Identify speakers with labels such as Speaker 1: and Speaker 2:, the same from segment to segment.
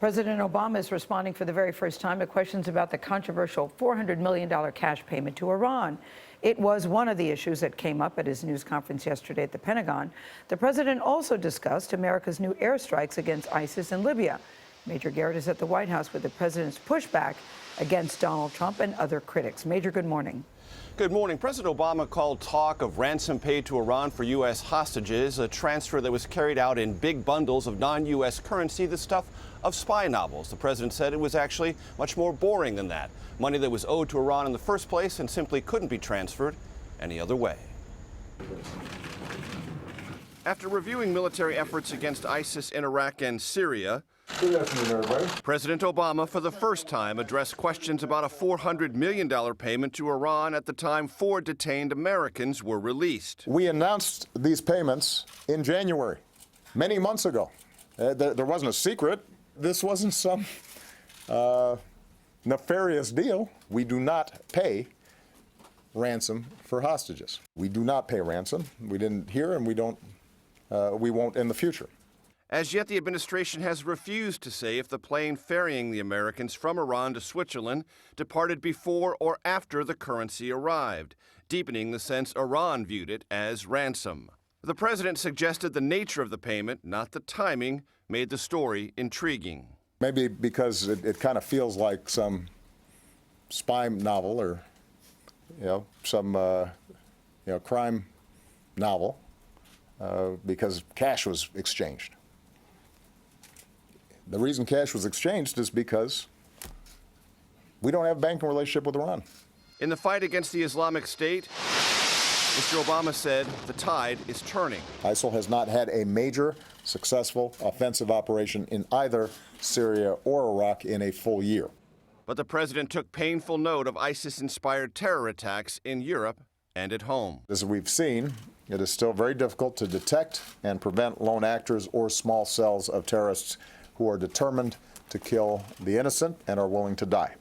Speaker 1: President Obama is responding for the very first time to questions about the controversial $400 million cash payment to Iran. It was one of the issues that came up at his news conference yesterday at the Pentagon. The president also discussed America's new airstrikes against ISIS in Libya. Major Garrett is at the White House with the president's pushback against Donald Trump and other critics. Major, good morning.
Speaker 2: Good morning. President Obama called talk of ransom paid to Iran for U.S. hostages a transfer that was carried out in big bundles of non-U.S. currency, the stuff of spy novels. The president said it was actually much more boring than that. Money that was owed to Iran in the first place and simply couldn't be transferred any other way. After reviewing military efforts against ISIS in Iraq and Syria,
Speaker 3: Good afternoon, everybody.
Speaker 2: President Obama for the first time addressed questions about a $400 million payment to Iran at the time 4 detained Americans were released.
Speaker 3: We announced these payments in January, many months ago. There wasn't a secret. This wasn't some nefarious deal. We do not pay ransom for hostages. We do not pay ransom. We didn't here, and we won't in the future.
Speaker 2: As yet, the administration has refused to say if the plane ferrying the Americans from Iran to Switzerland departed before or after the currency arrived, deepening the sense Iran viewed it as ransom. The president suggested the nature of the payment, not the timing, made the story intriguing.
Speaker 3: Maybe because it kind of feels like some spy novel or, some, crime novel, because cash was exchanged. The reason cash was exchanged is because we don't have a banking relationship with Iran.
Speaker 2: In the fight against the Islamic State, Mr. Obama said the tide is turning.
Speaker 3: ISIL has not had a major successful offensive operation in either Syria or Iraq in a full year.
Speaker 2: But the president took painful note of ISIS-inspired terror attacks in Europe and at home.
Speaker 3: As we've seen, it is still very difficult to detect and prevent lone actors or small cells of terrorists who are determined to kill the innocent and are willing to die.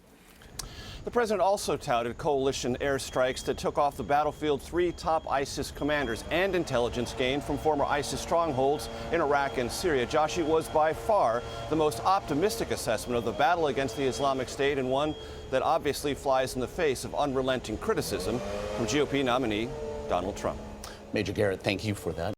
Speaker 2: The president also touted coalition airstrikes that took off the battlefield 3 top ISIS commanders and intelligence gained from former ISIS strongholds in Iraq and Syria. Josh, it was by far the most optimistic assessment of the battle against the Islamic State, and one that obviously flies in the face of unrelenting criticism from GOP nominee Donald Trump.
Speaker 4: Major Garrett, thank you for that.